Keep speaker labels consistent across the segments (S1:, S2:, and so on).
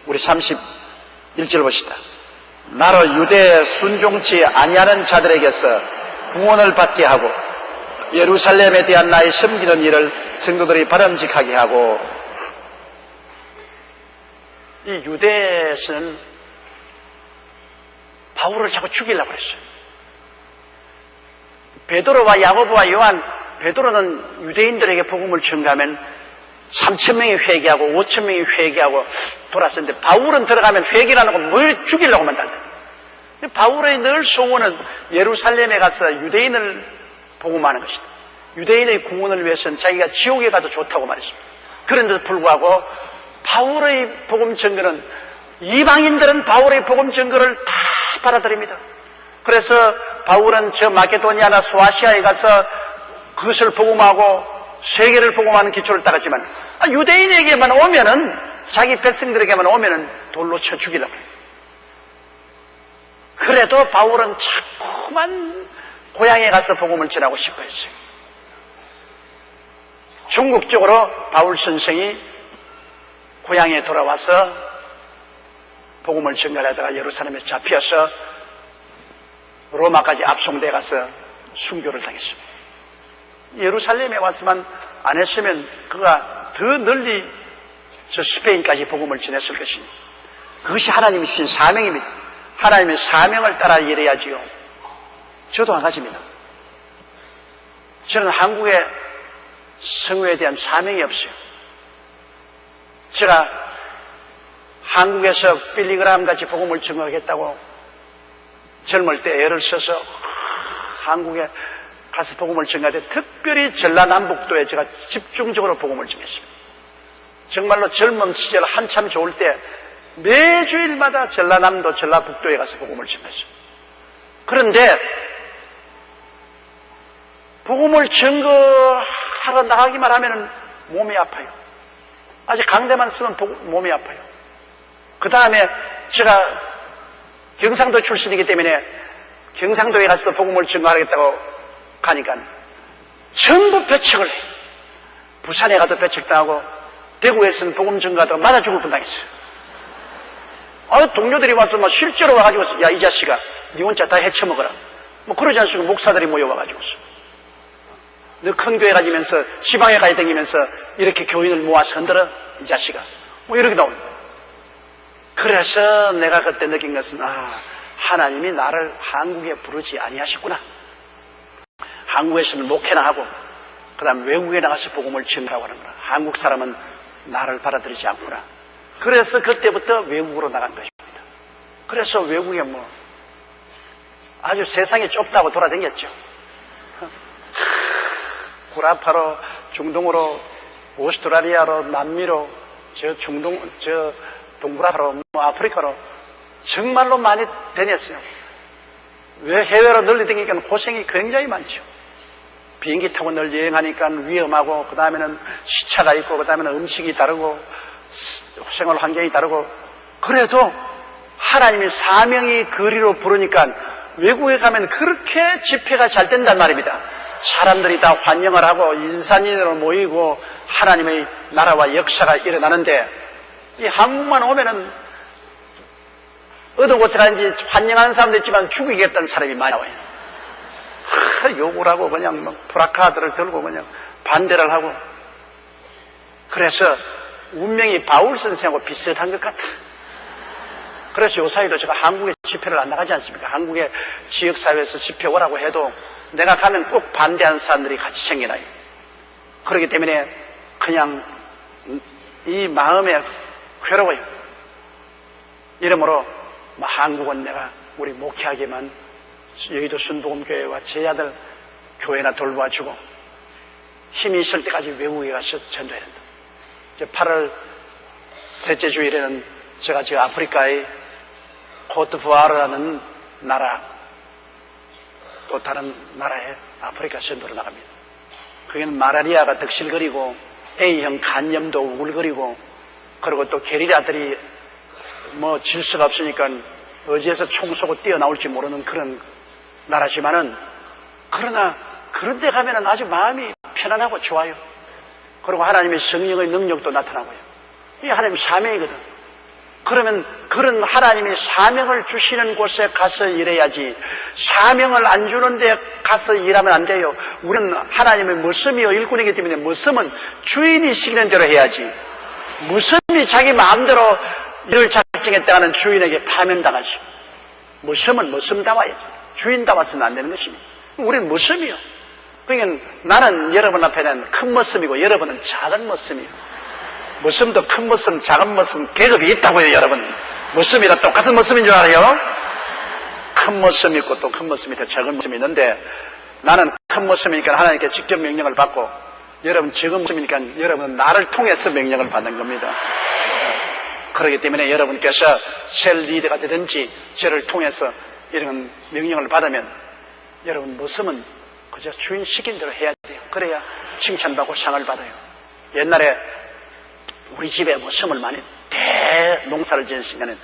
S1: 우리 31절 봅시다. 나로 유대에 순종치 아니하는 자들에게서 구원을 받게 하고 예루살렘에 대한 나의 섬기는 일을 성도들이 바람직하게 하고. 이 유대에서는 바울을 자꾸 죽이려고 그랬어요. 베드로와 야고보와 요한, 베드로는 유대인들에게 복음을 전가하면 3,000명이 회개하고 5,000명이 회개하고 돌았었는데, 바울은 들어가면 회개라는 건 뭘 죽이려고만 한다. 바울의 늘 소원은 예루살렘에 가서 유대인을 복음하는 것이다. 유대인의 구원을 위해서는 자기가 지옥에 가도 좋다고 말했습니다. 그런데도 불구하고 바울의 복음 전거는, 이방인들은 바울의 복음 전거를 다 받아들입니다. 그래서 바울은 저 마케도니아나 소아시아에 가서 그것을 복음하고 세계를 복음하는 기초를 따랐지만, 유대인에게만 오면은, 자기 백성들에게만 오면은 돌로 쳐 죽이려고 해요. 그래도 바울은 자꾸만 고향에 가서 복음을 전하고 싶어 했어요. 중국적으로 바울 선생이 고향에 돌아와서 복음을 전가하다가 예루살렘에 잡혀서 로마까지 압송돼 가서 순교를 당했습니다. 예루살렘에 왔으면 안 했으면 그가 더 널리 저 스페인까지 복음을 전했을 것입니다. 그것이 하나님이 주신 사명입니다. 하나님의 사명을 따라 일해야지요. 저도 한 가지입니다. 저는 한국의 성회에 대한 사명이 없어요. 제가 한국에서 빌리그람 같이 복음을 전하겠다고 젊을 때 애를 써서 한국에 가서 복음을 전하되, 특별히 전라남북도에 제가 집중적으로 복음을 전했습니다. 정말로 젊은 시절 한참 좋을 때 매주일마다 전라남도, 전라북도에 가서 복음을 전했어요. 그런데 복음을 전거하러 나가기만 하면 몸이 아파요. 아직 강대만 쓰면 몸이 아파요. 그 다음에 제가 경상도 출신이기 때문에 경상도에 가서도 복음을 전거하겠다고 가니까 전부 배척을 해요. 부산에 가도 배척당하고 대구에서는 복음 전거하다가 맞아 죽을 뻔당했어요. 동료들이 와서 막 실제로 와가지고, 야, 이 자식아, 니 혼자 다 헤쳐먹어라. 뭐 그러지 않습니까? 목사들이 모여와가지고서. 너 큰 교회 가지면서 지방에 가야 다니면서 이렇게 교인을 모아서 흔들어? 이 자식아. 뭐 이렇게 나옵니다. 그래서 내가 그때 느낀 것은, 하나님이 나를 한국에 부르지 아니하셨구나. 한국에서는 목회나 하고 그 다음 외국에 나가서 복음을 전하라고 하는구나. 한국 사람은 나를 받아들이지 않구나. 그래서 그때부터 외국으로 나간 것입니다. 그래서 외국에 아주 세상이 좁다고 돌아다녔죠. 구라파로, 중동으로, 오스트라리아로, 남미로, 동구라파로, 아프리카로 정말로 많이 다녔어요. 왜 해외로 널리 다니니까 고생이 굉장히 많죠. 비행기 타고 늘 여행하니까 위험하고, 그 다음에는 시차가 있고, 그 다음에는 음식이 다르고, 생활 환경이 다르고. 그래도 하나님의 사명이 거리로 부르니까 외국에 가면 그렇게 집회가 잘 된단 말입니다. 사람들이 다 환영을 하고 인산인으로 모이고 하나님의 나라와 역사가 일어나는데, 이 한국만 오면은 어느 곳에 가는지 환영하는 사람도 있지만 죽이겠다는 사람이 많이 나와요. 욕을 하고 그냥 프라카드를 들고 그냥 반대를 하고. 그래서 운명이 바울 선생하고 비슷한 것 같아. 그래서 요사이도 제가 한국에 집회를 안 나가지 않습니까? 한국의 지역사회에서 집회 오라고 해도 내가 가면 꼭 반대하는 사람들이 같이 생겨나요. 그렇기 때문에 그냥 이 마음에 괴로워요. 이러므로 한국은 내가 우리 목회하게만 여의도 순복음교회와 제 아들 교회나 돌봐주고 힘이 있을 때까지 외국에 가서 전도해야 된다. 8월 셋째 주일에는 제가 지금 아프리카의 코트부아르라는 나라, 또 다른 나라에 아프리카 전도로 나갑니다. 거기는 마라리아가 득실거리고 A형 간염도 우글거리고, 그리고 또 게리라들이 질 수가 없으니까 어디에서 총 쏘고 뛰어나올지 모르는 그런 나라지만은, 그러나 그런 데 가면은 아주 마음이 편안하고 좋아요. 그리고 하나님의 성령의 능력도 나타나고요. 이게 하나님의 사명이거든. 그러면 그런 하나님이 사명을 주시는 곳에 가서 일해야지, 사명을 안 주는 데 가서 일하면 안 돼요. 우리는 하나님의 머슴이요 일꾼이기 때문에 머슴은 주인이 시키는 대로 해야지, 머슴이 자기 마음대로 일을 작정했다가는 주인에게 파면당하지. 머슴은 머슴다워야지, 주인다워서는 안 되는 것입니다. 우리는 머슴이요. 그러니까 나는 여러분 앞에는 큰 머슴이고 여러분은 작은 머슴이요. 머슴도 큰 머슴, 작은 머슴 계급이 있다고요, 여러분. 머슴이라 똑같은 머슴인 줄 알아요? 큰 머슴이 있고 또 큰 머슴이 있고 작은 머슴이 있는데, 나는 큰 머슴이니까 하나님께 직접 명령을 받고, 여러분 작은 머슴이니까 여러분은 나를 통해서 명령을 받는 겁니다. 그렇기 때문에 여러분께서 셀 리더가 되든지 저를 통해서 이런 명령을 받으면 여러분 머슴은 그저 주인 시킨 대로 해야 돼요. 그래야 칭찬받고 상을 받아요. 옛날에 우리 집에 머슴을 많이 대농사를 지은 시간에는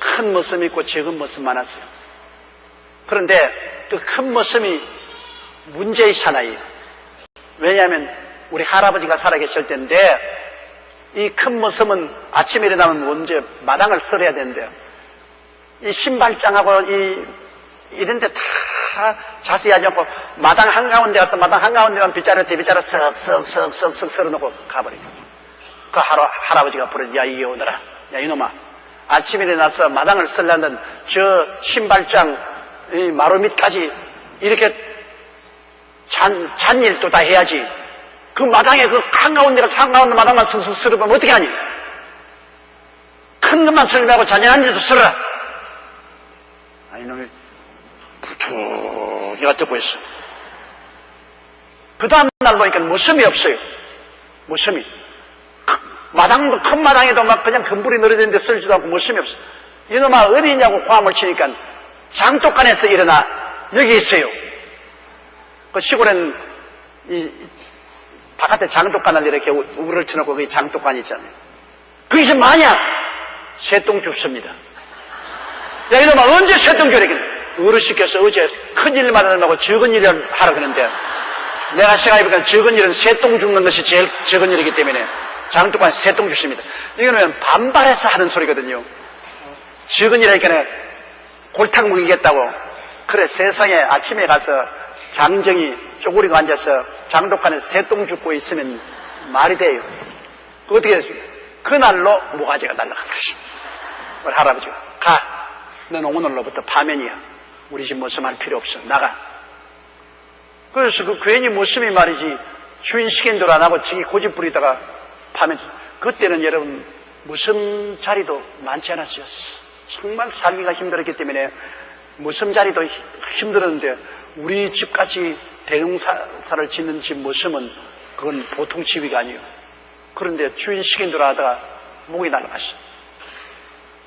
S1: 큰 머슴이 있고 작은 머슴 많았어요. 그런데 그 큰 머슴이 문제의 사나이에요. 왜냐하면 우리 할아버지가 살아계실 때인데, 이 큰 머슴은 아침에 일어나면 먼저 마당을 썰어야 되는데요, 이 신발장하고 이런 데 다 자세히 하지 않고 마당 한가운데 가서 마당 한가운데만 빗자루 대빗자루 쓱쓱쓱쓱쓱 썰어놓고 가버려요. 그 할아버지가 부르지, 야, 이게 오너라. 야, 이놈아. 아침에 일어나서 마당을 썰려는 저 신발장, 이 마루 밑까지 이렇게 잔일도 다 해야지. 그 마당에 그 한가운데가 한가운데 마당만 쓱쓱 썰어보면 어떻게 하니? 큰 것만 썰지 말고 잔인한 데도 썰어라. 아, 이놈이 부툭이가 뜨고 있어. 그 다음날 보니까 머슴이 없어요. 머슴이. 마당도, 큰 마당에도 막 그냥 금불이 늘어지는데 썰지도 않고 머슴이 없어. 이놈아, 어디 있냐고 고함을 치니까 장독간에서 일어나 여기 있어요. 그 시골엔 바깥에 장독간을 이렇게 우를 쳐놓고 거기 장독간이 있잖아요. 거기서 만약 새똥 줍습니다. 야, 이놈아, 언제 새똥 주랬겠네. 어르신께서 어제 큰 일만 하고 적은 일을 하라 그러는데, 내가 생각해보니까 적은 일은 새똥 줍는 것이 제일 적은 일이기 때문에 장독간에 새똥 주십니다. 이거는 반발해서 하는 소리거든요. 적은 일하니까 골탕 먹이겠다고. 그래, 세상에 아침에 가서 장정이 쪼그리고 앉아서 장독간에 새똥 줍고 있으면 말이 돼요. 어떻게 했습니까? 그날로 모가지가 날아간 것입니다. 우리 할아버지가, 가, 너는 오늘로부터 파면이야. 우리 집 머슴 할 필요 없어. 나가. 그래서 그 괜히 머슴이 말이지, 주인 시킨 대로 안 하고 지기 고집 부리다가 파면, 그때는 여러분 머슴 자리도 많지 않았어요. 정말 살기가 힘들었기 때문에 머슴 자리도 힘들었는데, 우리 집같이 대농사를 짓는 집 머슴은 그건 보통 집이가 아니에요. 그런데 주인 시킨 대로 하다가 목이 날아갔어요.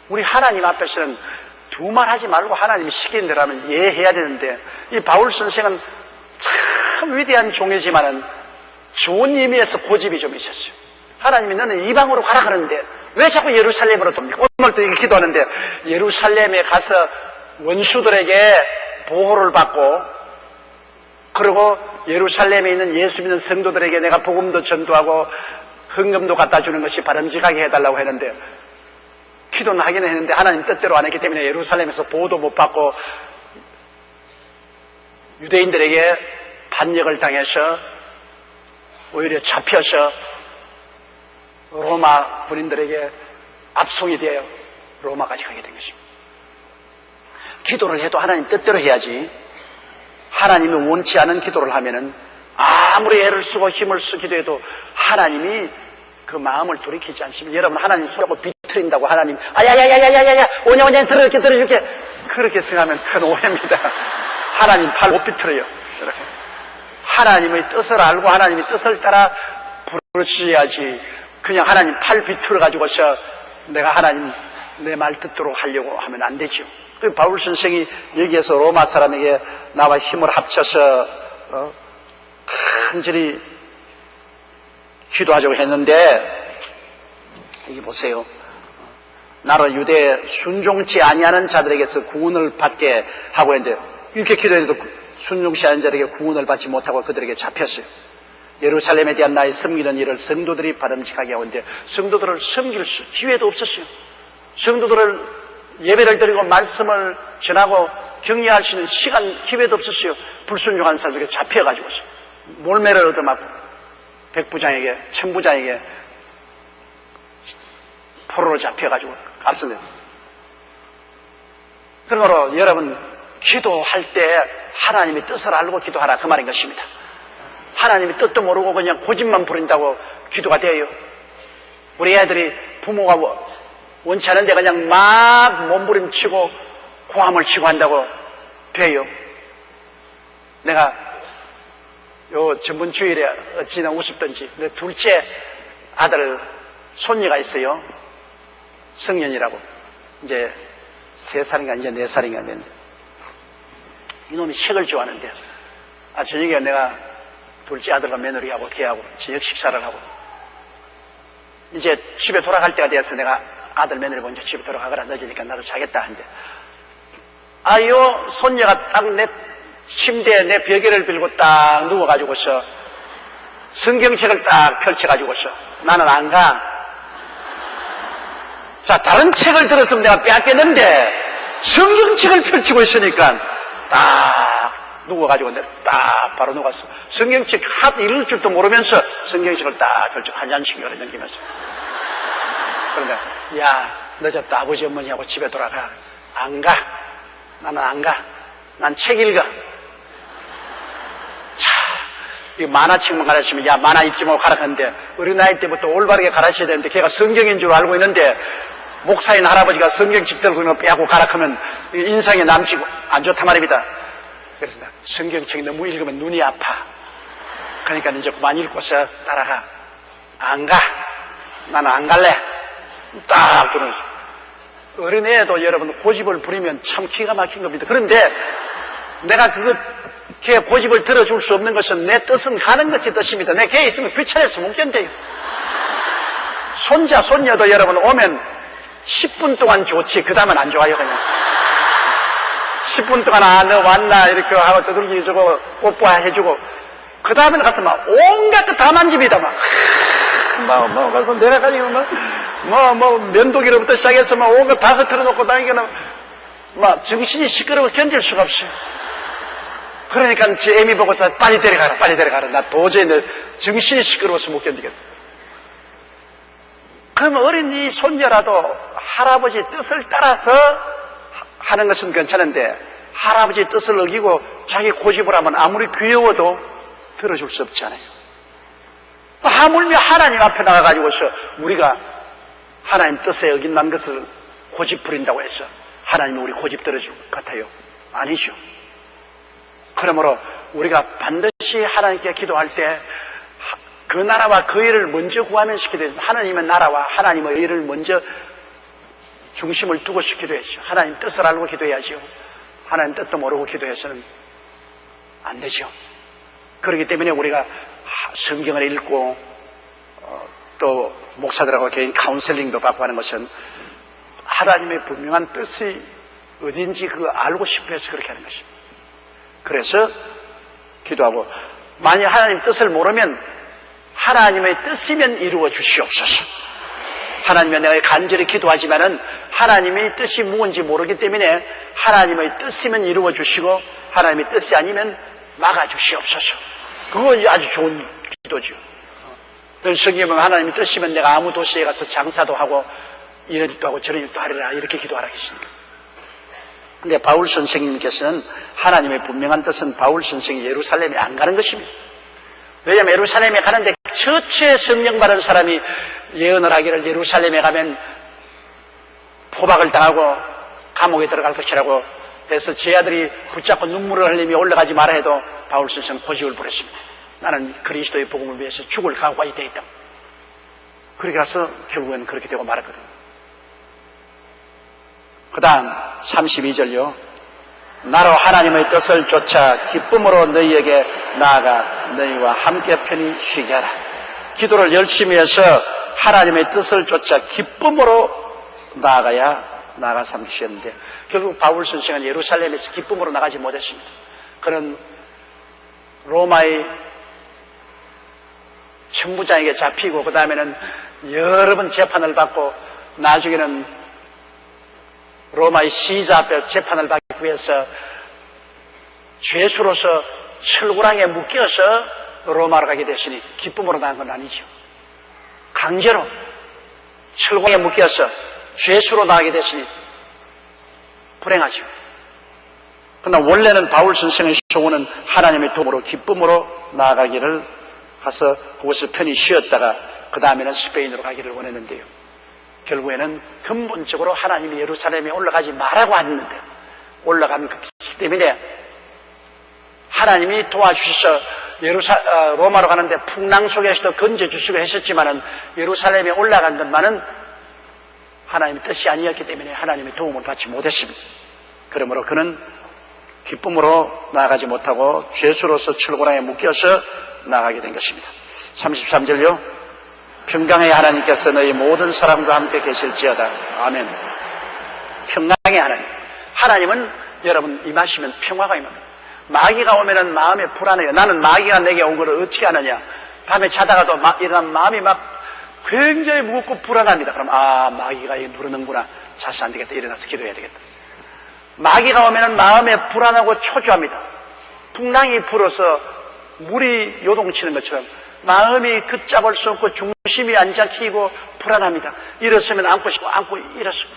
S1: 우리 하나님 앞에서는 두말 하지 말고 하나님이 시킨 대로 하면 예해야 되는데, 이 바울 선생은 참 위대한 종이지만은 좋은 의미에서 고집이 좀 있었어요. 하나님이 너는 이방으로 가라 그러는데 왜 자꾸 예루살렘으로 돕니까? 오늘도 이렇게 기도하는데 예루살렘에 가서 원수들에게 보호를 받고, 그리고 예루살렘에 있는 예수 믿는 성도들에게 내가 복음도 전도하고 헌금도 갖다 주는 것이 바람직하게 해달라고 했는데, 기도는 하기는 했는데 하나님 뜻대로 안 했기 때문에 예루살렘에서 보호도 못 받고 유대인들에게 반역을 당해서 오히려 잡혀서 로마 군인들에게 압송이 되어 로마까지 가게 된 것입니다. 기도를 해도 하나님 뜻대로 해야지, 하나님이 원치 않은 기도를 하면은 아무리 애를 쓰고 힘을 쓰기도 해도 하나님이 그 마음을 돌이키지 않습니다. 여러분, 하나님 손하고 비틀린다고 하나님, 아야야야야야야야, 오냐 들어줄게. 그렇게 생각하면 큰 오해입니다. 하나님 팔 못 비틀어요. 이렇게. 하나님의 뜻을 알고 하나님의 뜻을 따라 부르셔야지, 그냥 하나님 팔 비틀어 가지고서 내가 하나님 내 말 듣도록 하려고 하면 안 되죠. 그 바울 선생이 여기에서 로마 사람에게 나와 힘을 합쳐서 간절히 기도하자고 했는데, 여기 보세요. 나로 유대에 순종치 아니하는 자들에게서 구원을 받게 하고 했는데, 이렇게 기도해도 순종치 않은 자들에게 구원을 받지 못하고 그들에게 잡혔어요. 예루살렘에 대한 나의 섬기는 일을 성도들이 바람직하게 하고 있는데, 성도들을 섬길 기회도 없었어요. 성도들을 예배를 드리고 말씀을 전하고 격려할 수 있는 시간, 기회도 없었어요. 불순종한 사람들에게 잡혀가지고서 몰매를 얻어맞고 백부장에게, 천부장에게 포로로 잡혀가지고 갔습니다. 그러므로 여러분, 기도할 때 하나님의 뜻을 알고 기도하라, 그 말인 것입니다. 하나님의 뜻도 모르고 그냥 고집만 부린다고 기도가 돼요. 우리 애들이 부모가 원치 않은데 그냥 막 몸부림치고 고함을 치고 한다고 돼요. 내가 요 전번 주일에 어찌나 우습던지 내 둘째 아들 손녀가 있어요. 성년이라고. 이제 3살인가 이제 4살인가 됐는데 이놈이 책을 좋아하는데 저녁에 내가 둘째 아들과 며느리하고 걔하고 저녁 식사를 하고 이제 집에 돌아갈 때가 되어서 내가 아들 며느리 보고 이제 집에 돌아가거라, 늦으니까 나도 자겠다 한데 요 손녀가 딱 내 침대에 내 베개를 빌고 딱 누워가지고서 성경책을 딱 펼쳐가지고서 나는 안 가. 자, 다른 책을 들었으면 내가 빼앗겠는데 성경책을 펼치고 있으니까 딱 누워가지고 내가 딱 바로 누웠어. 성경책 하도 읽을 줄도 모르면서 성경책을 딱 펼치고 한 잔씩 열어 넘기면서. 그런데 야, 늦었다. 아버지 어머니하고 집에 돌아가. 안 가. 나는 안 가. 난 책 읽어. 자, 이 만화책만 가르치면 야, 만화 읽지 말고 가르쳤는데 어린아이 때부터 올바르게 가르쳐야 되는데 걔가 성경인 줄 알고 있는데 목사인 할아버지가 성경책 들고 있는 거 빼고 가르치면 인상에 남지고 안 좋단 말입니다. 그래서 성경책 너무 읽으면 눈이 아파. 그러니까 이제 그만 읽고서 따라가. 안 가. 나는 안 갈래. 딱 그러면서. 어린애도 여러분 고집을 부리면 참 기가 막힌 겁니다. 그런데 내가 걔 고집을 들어줄 수 없는 것은 내 뜻은 가는 것이 뜻입니다. 내 걔 있으면 귀찮아서 못 견뎌요. 손자, 손녀도 여러분 오면 10분 동안 좋지, 그 다음은 안 좋아요, 그냥. 10분 동안 너 왔나 이렇게 하고 떠들기 해주고 뽀뽀해주고 그 다음에는 가서 막 온갖 거 다 만집니다. 막 가서 내려가지고 면도기로부터 시작해서 막 온갖 다 흩어져 놓고 다니기는 막 정신이 시끄러워 견딜 수가 없어요. 그러니까 제 애미 보고서 빨리 데려가라, 빨리 데려가라. 나 도저히 내 정신이 시끄러워서 못 견디겠다. 그러면 어린 이 손녀라도 할아버지 뜻을 따라서 하는 것은 괜찮은데 할아버지 뜻을 어기고 자기 고집을 하면 아무리 귀여워도 들어줄 수 없잖아요. 하물며 하나님 앞에 나가가지고서 우리가 하나님 뜻에 어긴다는 것을 고집 부린다고 해서 하나님이 우리 고집 들어줄 것 같아요? 아니죠. 그러므로 우리가 반드시 하나님께 기도할 때 그 나라와 그 일을 먼저 구하면서 기도해야 돼요. 하나님의 나라와 하나님의 일을 먼저 중심을 두고 기도해야죠. 하나님 뜻을 알고 기도해야죠. 하나님 뜻도 모르고 기도해서는 안 되죠. 그렇기 때문에 우리가 성경을 읽고 또 목사들하고 개인 카운셀링도 받고 하는 것은 하나님의 분명한 뜻이 어딘지 그거 알고 싶어 해서 그렇게 하는 것입니다. 그래서 기도하고 만약 하나님 뜻을 모르면 하나님의 뜻이면 이루어 주시옵소서. 하나님은 내가 간절히 기도하지만은 하나님의 뜻이 무엇인지 모르기 때문에 하나님의 뜻이면 이루어 주시고 하나님의 뜻이 아니면 막아 주시옵소서. 그거 아주 좋은 기도죠. 성경에 보면 하나님의 뜻이면 내가 아무 도시에 가서 장사도 하고 이런 일도 하고 저런 일도 하리라 이렇게 기도하라 계십니다. 근데 바울 선생님께서는 하나님의 분명한 뜻은 바울 선생이 예루살렘에 안 가는 것입니다. 왜냐하면 예루살렘에 가는데 처치에 성령 받은 사람이 예언을 하기를 예루살렘에 가면 포박을 당하고 감옥에 들어갈 것이라고 해서 제 아들이 붙잡고 눈물을 흘리며 올라가지 마라 해도 바울 선생은 고집을 부렸습니다. 나는 그리스도의 복음을 위해서 죽을 각오가 되어 있다. 그렇게 가서 결국엔 그렇게 되고 말았거든요. 그 다음 32절요. 나로 하나님의 뜻을 쫓아 기쁨으로 너희에게 나아가 너희와 함께 편히 쉬게 하라. 기도를 열심히 해서 하나님의 뜻을 쫓아 기쁨으로 나아가서 함께 쉬었는데 결국 바울 선생은 예루살렘에서 기쁨으로 나가지 못했습니다. 그는 로마의 천부장에게 잡히고 그 다음에는 여러 번 재판을 받고 나중에는 로마의 시자 앞에 재판을 받기 위해서 죄수로서 철구랑에 묶여서 로마로 가게 됐으니 기쁨으로 나간 건 아니죠. 강제로 철구랑에 묶여서 죄수로 나가게 됐으니 불행하죠. 그러나 원래는 바울 선생의 소원은 하나님의 도움으로 기쁨으로 나아가기를 가서 그곳에서 편히 쉬었다가 그 다음에는 스페인으로 가기를 원했는데요. 결국에는 근본적으로 하나님이 예루살렘에 올라가지 말라고 했는데 올라가면 그 길 때문에 하나님이 도와주셔서 로마로 가는데 풍랑 속에서도 건져주시고 했었지만은 예루살렘에 올라간 것만은 하나님의 뜻이 아니었기 때문에 하나님의 도움을 받지 못했습니다. 그러므로 그는 기쁨으로 나아가지 못하고 죄수로서 철고랑에 묶여서 나아가게 된 것입니다. 33절요. 평강의 하나님께서 너희 모든 사람과 함께 계실지어다. 아멘. 평강의 하나님. 하나님은 여러분 임하시면 평화가 임합니다. 마귀가 오면은 마음에 불안해요. 나는 마귀가 내게 온 것을 어떻게 하느냐. 밤에 자다가도 일어나면 마음이 막 굉장히 무겁고 불안합니다. 그럼 마귀가 누르는구나. 자수 안 되겠다. 일어나서 기도해야 되겠다. 마귀가 오면은 마음에 불안하고 초조합니다. 풍랑이 불어서 물이 요동치는 것처럼 마음이 걷잡을 수 없고 중심이 안 잡히고 불안합니다. 일었으면 안고 싶고 안고 일었으면.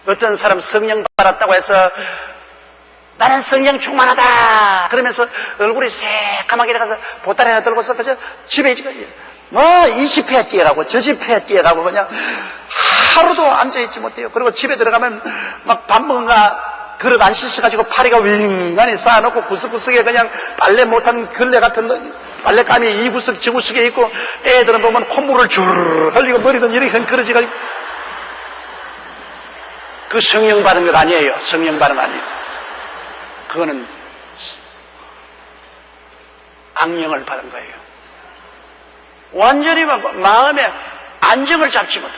S1: 어떤 사람 성령 받았다고 해서 나는 성령 충만하다 그러면서 얼굴이 새까맣게 돼가서 보따리 하나 들고서 그저 집에 이 집에 뛰어가고 저 집에 뛰어가고 그냥 하루도 앉아있지 못해요. 그리고 집에 들어가면 막 밥 먹은가 그릇 안 씻어가지고 파리가 윙간히 쌓아놓고 구석구석에 그냥 빨래 못한 걸레 같은 빨래감이 이 구석 저 구석에 있고 애들은 보면 콧물을 줄 흘리고 머리는 이렇게 흔들어지가지고 그 성령 받은 것 아니에요. 성령 받은 거 아니에요. 그거는 악령을 받은 거예요. 완전히 마음에 안정을 잡지 못해.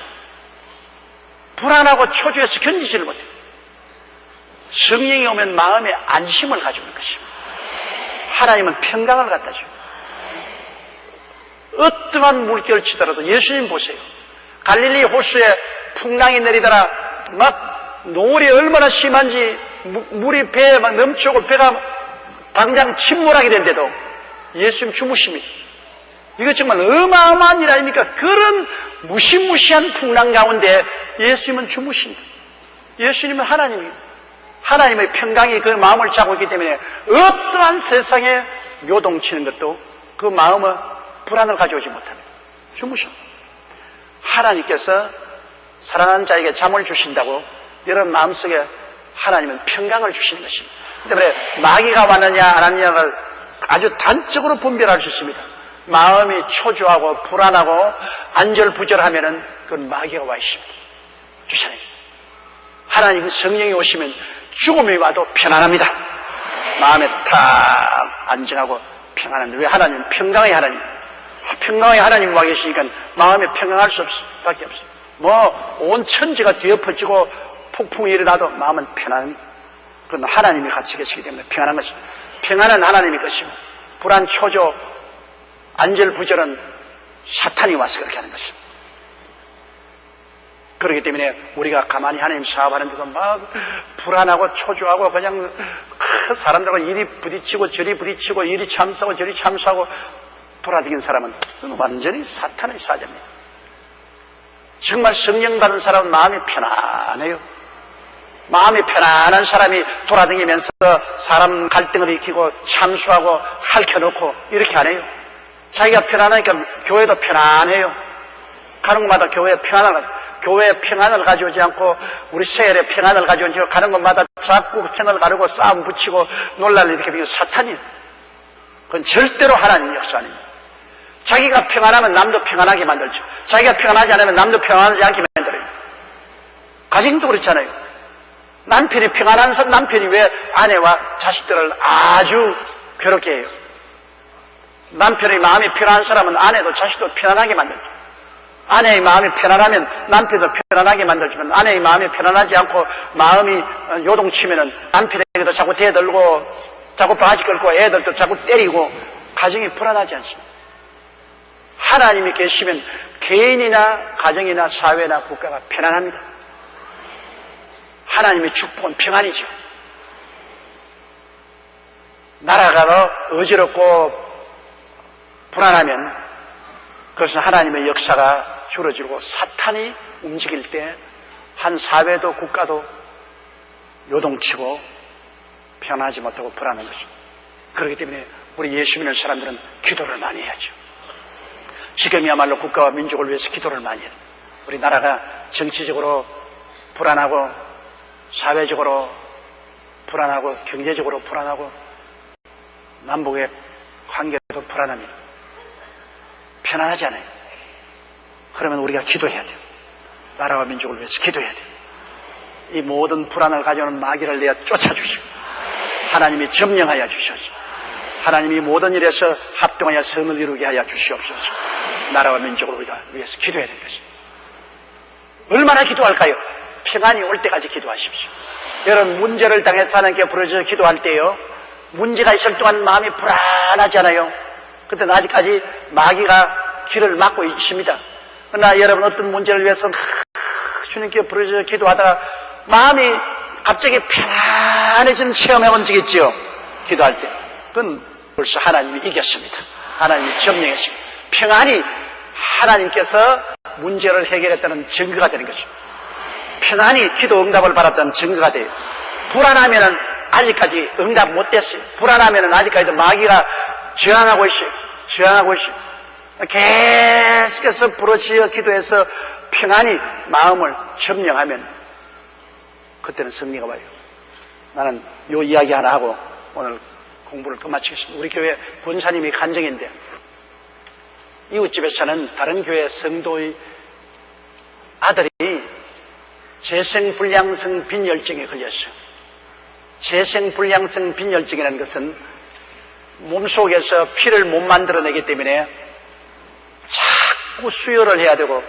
S1: 불안하고 초조해서 견디지를 못해. 성령이 오면 마음에 안심을 가져오는 것입니다. 하나님은 평강을 갖다 줘요. 어떠한 물결을 치더라도 예수님 보세요. 갈릴리 호수에 풍랑이 내리더라 막 노을이 얼마나 심한지 물이 배에 막 넘쳐오고 배가 당장 침몰하게 된데도 예수님 주무십니다. 이거 정말 어마어마한 일 아닙니까? 그런 무시무시한 풍랑 가운데 예수님은 주무신다. 예수님은 하나님입니다. 하나님의 평강이 그 마음을 잡고 있기 때문에 어떠한 세상에 요동치는 것도 그 마음의 불안을 가져오지 못합니다. 주무셔. 하나님께서 사랑하는 자에게 잠을 주신다고 여러분 마음속에 하나님은 평강을 주시는 것입니다. 때문에 마귀가 왔느냐 안 왔느냐를 아주 단적으로 분별할 수 있습니다. 마음이 초조하고 불안하고 안절부절하면은 그건 마귀가 와 있습니다. 주시는 하나님 성령이 오시면 죽음이 와도 편안합니다. 마음에 탁 안정하고 평안합니다. 왜? 하나님은 평강의 하나님. 평강의 하나님 와 계시니까 마음에 평안할 수밖에 없어요. 온 천지가 뒤엎어지고 폭풍이 일어나도 마음은 편안합니다. 그건 하나님이 같이 계시기 때문에 평안한 것입니다. 평안은 하나님의 것입니다. 불안, 초조, 안절부절은 사탄이 와서 그렇게 하는 것입니다. 그렇기 때문에 우리가 가만히 하나님 사업하는데도 막 불안하고 초조하고 그냥 사람들과 이리 부딪히고 저리 부딪히고 이리 참싸고 저리 참싸고 돌아다니는 사람은 완전히 사탄의 사자입니다. 정말 성령 받은 사람은 마음이 편안해요. 마음이 편안한 사람이 돌아다니면서 사람 갈등을 일으키고 참수하고 핥혀놓고 이렇게 안 해요. 자기가 편안하니까 교회도 편안해요. 가는 곳마다 교회에 평안을 가져오지 않고 우리 세월에 평안을 가져오지 않고 가는 곳마다 자꾸 편을 가르고 싸움 붙이고 논란을 이렇게 비고 사탄이에요. 그건 절대로 하나님 역사 아닙니다. 자기가 평안하면 남도 평안하게 만들죠. 자기가 평안하지 않으면 남도 평안하지 않게 만들어요. 가정도 그렇잖아요. 남편이 평안한 남편이 왜 아내와 자식들을 아주 괴롭게 해요? 남편의 마음이 편안한 사람은 아내도 자식도 편안하게 만들죠. 아내의 마음이 편안하면 남편도 편안하게 만들지만 아내의 마음이 편안하지 않고 마음이 요동치면은 남편에게도 자꾸 대들고 자꾸 바지 끌고 애들도 자꾸 때리고 가정이 불안하지 않습니다. 하나님이 계시면 개인이나 가정이나 사회나 국가가 편안합니다. 하나님의 축복은 평안이죠. 나라가 어지럽고 불안하면 그것은 하나님의 역사가 줄어들고 사탄이 움직일 때 한 사회도 국가도 요동치고 편하지 못하고 불안한 것입니다. 그렇기 때문에 우리 예수 믿는 사람들은 기도를 많이 해야죠. 지금이야말로 국가와 민족을 위해서 기도를 많이 해요. 우리 나라가 정치적으로 불안하고 사회적으로 불안하고 경제적으로 불안하고 남북의 관계도 불안합니다. 편안하지 않아요. 그러면 우리가 기도해야 돼요. 나라와 민족을 위해서 기도해야 돼요. 이 모든 불안을 가져오는 마귀를 내어 쫓아주시고 하나님이 점령하여 주시옵소서. 하나님이 모든 일에서 합동하여 선을 이루게 하여 주시옵소서. 나라와 민족을 우리가 위해서 기도해야 될 것입니다. 얼마나 기도할까요? 평안이 올 때까지 기도하십시오. 여러분 문제를 당해서 하나님께 부르짖어 기도할 때요, 문제가 있을 동안 마음이 불안하잖아요. 그때는 아직까지 마귀가 길을 막고 있습니다. 그러나 여러분 어떤 문제를 위해서 주님께 부르짖어 기도하다가 마음이 갑자기 편안해지는 체험해 본 적 있죠? 기도할 때. 그건 벌써 하나님이 이겼습니다. 하나님이 점령했습니다. 평안이 하나님께서 문제를 해결했다는 증거가 되는 것입니다. 평안이 기도 응답을 받았다는 증거가 돼요. 불안하면은 아직까지 응답 못 됐어요. 불안하면은 아직까지도 마귀가 저항하고 있어요. 저항하고 있어요. 계속해서 부르짖어 기도해서 평안히 마음을 점령하면 그때는 승리가 와요. 나는 요 이야기 하나 하고 오늘 공부를 끝마치겠습니다. 우리 교회 권사님이 간증인데 이웃집에 사는 다른 교회 성도의 아들이 재생불량성 빈혈증에 걸렸어요. 재생불량성 빈혈증이라는 것은 몸속에서 피를 못 만들어내기 때문에 자꾸 수혈을 해야 되고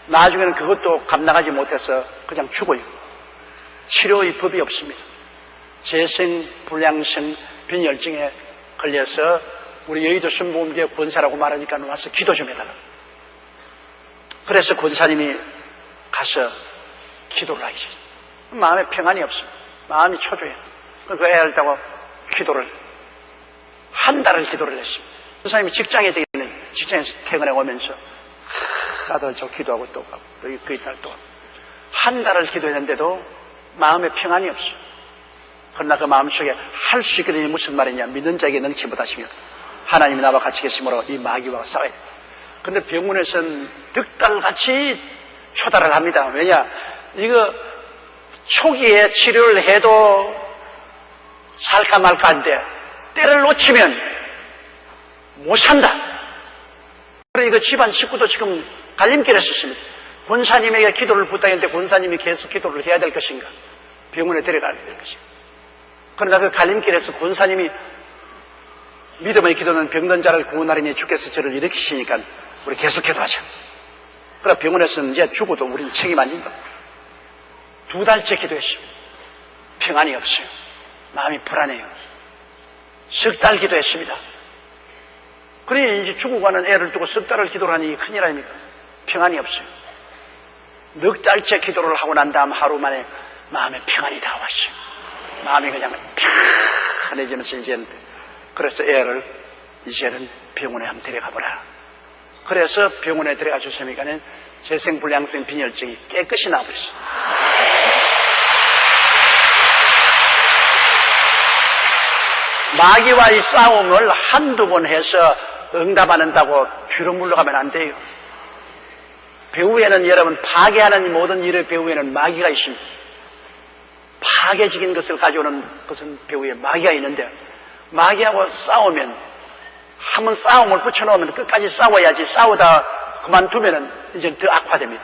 S1: 나중에는 그것도 감당하지 못해서 그냥 죽어요. 치료의 법이 없습니다. 재생불량성 빈혈증에 걸려서 우리 여의도 순복음교회 권사라고 말하니까 와서 기도 좀 해달라. 그래서 권사님이 가서 기도를 하기 시작했어요. 마음에 평안이 없어요. 마음이 초조해요. 그 애를 따고 기도를 한 달을 기도를 했습니다. 권사님이 직장에 되는 직장에서 퇴근해 오면서 아들 저 기도하고 또 가고 그 이날 또 한 달을 기도했는데도 마음에 평안이 없어요. 그러나 그 마음속에 할 수 있거든요. 무슨 말이냐? 믿는 자에게 능치 못하시며 하나님이 나와 같이 계심으로 이 마귀와 싸워야 돼요. 그런데 병원에서는 득달같이 초달을 합니다. 왜냐? 이거 초기에 치료를 해도 살까 말까 한데 때를 놓치면 못 산다. 그러니까 집안 식구도 지금 갈림길에 섰습니다. 권사님에게 기도를 부탁했는데 권사님이 계속 기도를 해야 될 것인가? 병원에 데려가야 될 것인가? 그러나 그 갈림길에서 권사님이 믿음의 기도는 병든 자를 구원하리니 주께서 저를 일으키시니까 우리 계속 기도하자. 그러나 병원에서는 이제 죽어도 우리는 책임 안 진다. 2달째 기도했습니다. 평안이 없어요. 마음이 불안해요. 10달 기도했습니다. 그러니 이제 죽고 가는 애를 두고 10달을 기도를 하니 큰일 아닙니까? 평안이 없어요. 6달째 기도를 하고 난 다음 하루 만에 마음에 평안이 다 왔어요. 마음이 그냥 편안해지면서 이제는 그래서 애를 이제는 병원에 한번 데려가보라. 그래서 병원에 데려가 주시니까는 재생불량성 빈혈증이 깨끗이 나와버렸어요. 마귀와의 싸움을 한두 번 해서 응답하는다고 뒤로 물러가면 안 돼요. 배후에는 여러분 파괴하는 모든 일의 배후에는 마귀가 있습니다. 파괴적인 것을 가져오는 것은 배후에 마귀가 있는데 마귀하고 싸우면 한번 싸움을 붙여놓으면 끝까지 싸워야지 싸우다 그만두면 이제 더 악화됩니다.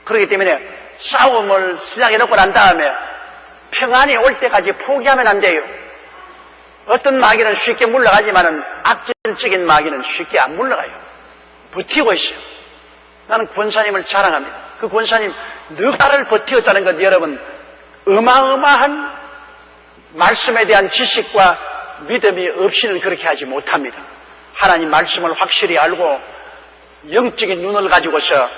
S1: 그렇기 때문에 싸움을 시작해놓고 난 다음에 평안이 올 때까지 포기하면 안 돼요. 어떤 마귀는 쉽게 물러가지만은 악질적인 마귀는 쉽게 안 물러가요. 버티고 있어요. 나는 권사님을 자랑합니다. 그 권사님 4달을 버티었다는 것 여러분 어마어마한 말씀에 대한 지식과 믿음이 없이는 그렇게 하지 못합니다. 하나님 말씀을 확실히 알고 영적인 눈을 가지고서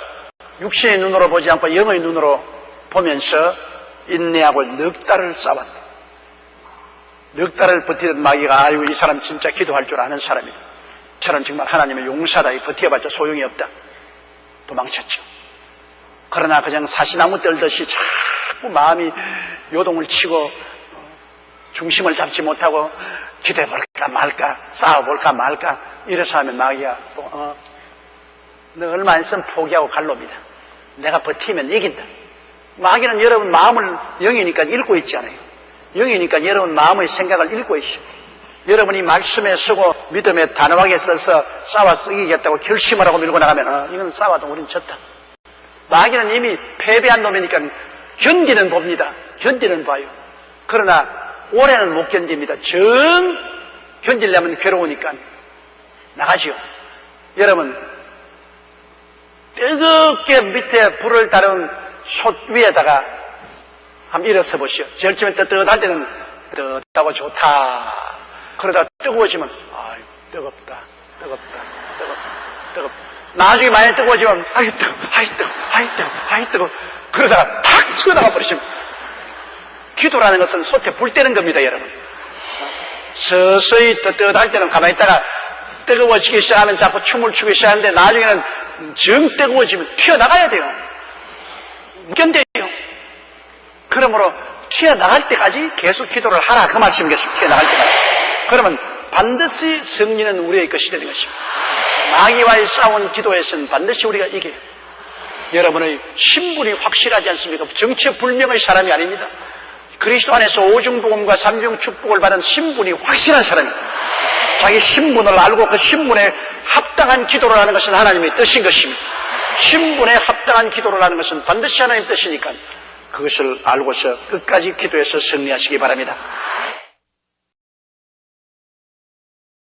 S1: 육신의 눈으로 보지 않고 영의 눈으로 보면서 인내하고 넉 달을 싸웠다. 넉 달을 버티던 마귀가 아이고 이 사람 진짜 기도할 줄 아는 사람이다. 이 사람 정말 하나님의 용사다. 버텨봤자 소용이 없다. 도망쳤죠. 그러나 그냥 사시나무 떨듯이 자꾸 마음이 요동을 치고 중심을 잡지 못하고 기도해볼까 말까 싸워볼까 말까 이래서 하면 마귀가 너 얼마 안 있으면 포기하고 갈 놈이다. 내가 버티면 이긴다. 마귀는 여러분 마음을 영이니까 읽고 있지 않아요. 영이니까 여러분 마음의 생각을 읽고 있어요. 여러분이 말씀에 쓰고 믿음에 단호하게 써서 싸워서 이기겠다고 결심을 하고 밀고 나가면 이건 싸워도 우린 졌다. 마귀는 이미 패배한 놈이니까 견디는 봅니다. 견디는 봐요. 그러나 오래는 못 견딥니다. 정 견디려면 괴로우니까 나가지요. 여러분 뜨겁게 밑에 불을 다룬 솥 위에다가 한번 일어서 보시오. 제일 처음에 뜨뜻할 때는 뜨겁다고 좋다. 그러다 뜨거워지면 아유 뜨겁다. 나중에 많이 뜨거워지면 아유 뜨거워. 그러다가 탁 튀어나가 버리시면 기도라는 것은 솥에 불 때는 겁니다, 여러분. 서서히 뜨뜻할 때는 가만히 있다가 뜨거워지기 시작하면 자꾸 춤을 추기 시작하는데 나중에는 정 뜨거워지면 튀어나가야 돼요. 못 견뎌요. 그러므로 튀어나갈 때까지 계속 기도를 하라. 그 말씀이겠습니다. 튀어나갈 때까지. 그러면 반드시 승리는 우리의 것이 되는 것입니다. 마귀와의 싸운 기도에서는 반드시 우리가 이겨요. 여러분의 신분이 확실하지 않습니까? 정체불명의 사람이 아닙니다. 그리스도 안에서 오중복음과 삼중축복을 받은 신분이 확실한 사람입니다. 자기 신분을 알고 그 신분에 합당한 기도를 하는 것은 하나님의 뜻인 것입니다. 신분에 합당한 기도를 하는 것은 반드시 하나님의 뜻이니까 그것을 알고서 끝까지 기도해서 승리하시기 바랍니다.